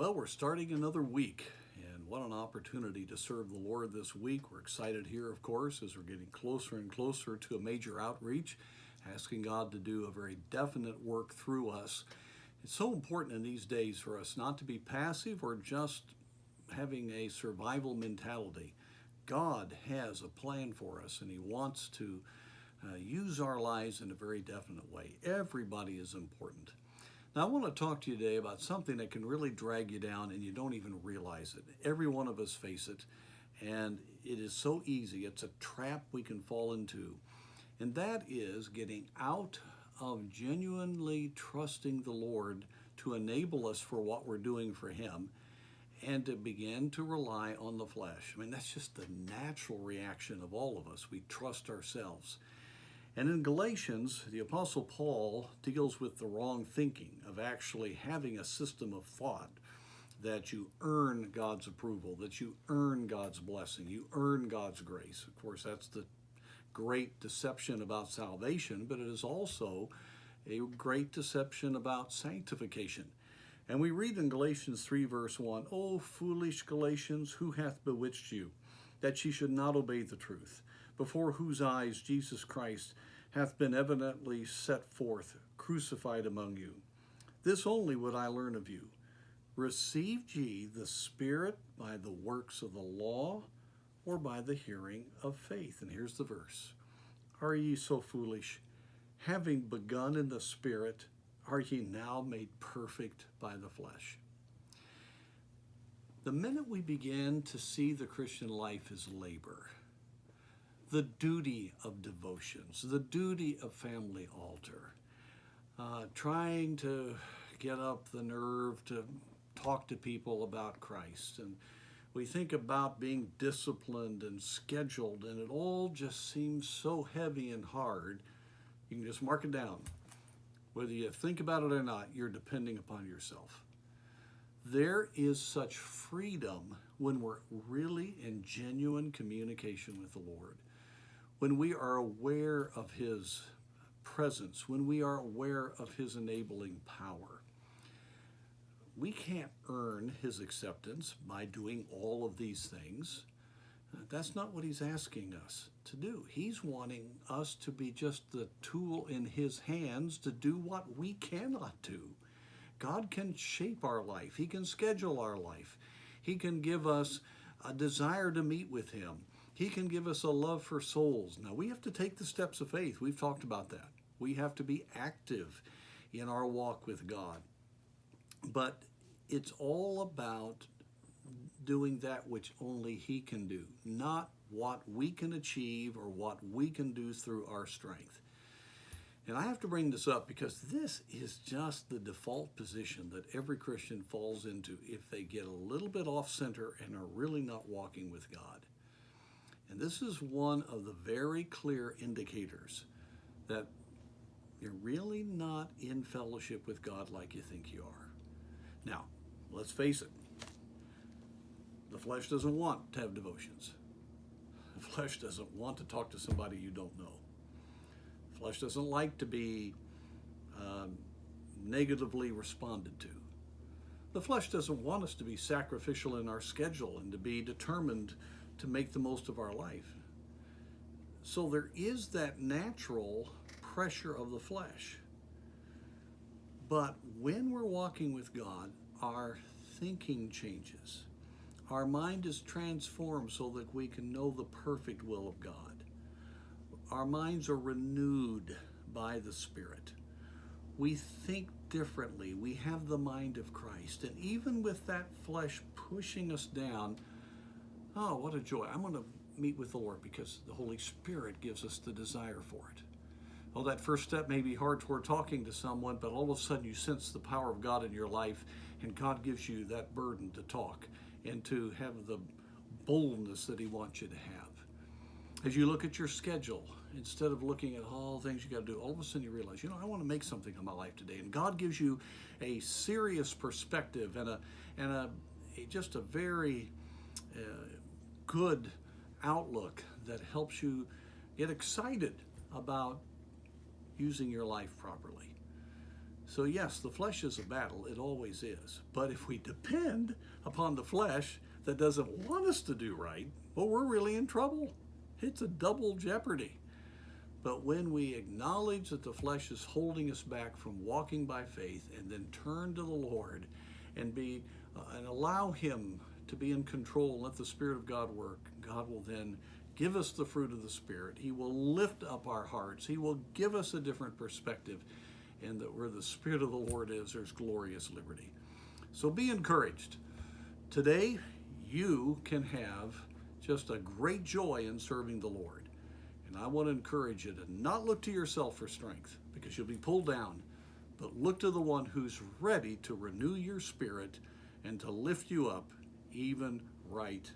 Well, we're starting another week, and what an opportunity to serve the Lord this week. We're excited here, of course, as we're getting closer and closer to a major outreach, asking God to do a very definite work through us. It's so important in these days for us not to be passive or just having a survival mentality. God has a plan for us, and He wants to use our lives in a very definite way. Everybody is important. Now, I want to talk to you today about something that can really drag you down and you don't even realize it. Every one of us face it, and it is so easy. It's a trap we can fall into, and that is getting out of genuinely trusting the Lord to enable us for what we're doing for Him and to begin to rely on the flesh. I mean, that's just the natural reaction of all of us. We trust ourselves. And in Galatians, the Apostle Paul deals with the wrong thinking of actually having a system of thought that you earn God's approval, that you earn God's blessing, you earn God's grace. Of course, that's the great deception about salvation, but it is also a great deception about sanctification. And we read in Galatians 3 verse 1, "O foolish Galatians, who hath bewitched you, that ye should not obey the truth, before whose eyes Jesus Christ hath been evidently set forth, crucified among you. This only would I learn of you. Received ye the Spirit by the works of the law, or by the hearing of faith?" And here's the verse. "Are ye so foolish? Having begun in the Spirit, are ye now made perfect by the flesh?" The minute we begin to see the Christian life as labor, the duty of devotions, the duty of family altar, trying to get up the nerve to talk to people about Christ, and we think about being disciplined and scheduled, and it all just seems so heavy and hard. You can just mark it down. Whether you think about it or not, you're depending upon yourself. There is such freedom when we're really in genuine communication with the Lord, when we are aware of His presence, when we are aware of His enabling power. We can't earn His acceptance by doing all of these things. That's not what He's asking us to do. He's wanting us to be just the tool in His hands to do what we cannot do. God can shape our life. He can schedule our life. He can give us a desire to meet with Him. He can give us a love for souls. Now, we have to take the steps of faith. We've talked about that. We have to be active in our walk with God. But it's all about doing that which only He can do, not what we can achieve or what we can do through our strength. And I have to bring this up because this is just the default position that every Christian falls into if they get a little bit off center and are really not walking with God. And this is one of the very clear indicators that you're really not in fellowship with God like you think you are. Now, let's face it. The flesh doesn't want to have devotions. The flesh doesn't want to talk to somebody you don't know. The flesh doesn't like to be negatively responded to. The flesh doesn't want us to be sacrificial in our schedule and to be determined to make the most of our life. So there is that natural pressure of the flesh. But when we're walking with God, our thinking changes. Our mind is transformed so that we can know the perfect will of God. Our minds are renewed by the Spirit. We think differently. We have the mind of Christ. And even with that flesh pushing us down, oh, what a joy. I'm going to meet with the Lord because the Holy Spirit gives us the desire for it. Well, that first step may be hard toward talking to someone, but all of a sudden you sense the power of God in your life, and God gives you that burden to talk and to have the boldness that He wants you to have. As you look at your schedule, instead of looking at all the things you got to do, all of a sudden you realize, I want to make something of my life today. And God gives you a serious perspective and just a very good outlook that helps you get excited about using your life properly. So yes, the flesh is a battle, it always is. But if we depend upon the flesh that doesn't want us to do right, well, we're really in trouble. It's a double jeopardy. But when we acknowledge that the flesh is holding us back from walking by faith, and then turn to the Lord and and allow Him to be in control, let the Spirit of God work, God will then give us the fruit of the Spirit. He will lift up our hearts. He will give us a different perspective. And that where the Spirit of the Lord is, there's glorious liberty. So be encouraged. Today, you can have just a great joy in serving the Lord. And I want to encourage you to not look to yourself for strength, because you'll be pulled down, but look to the one who's ready to renew your spirit and to lift you up even right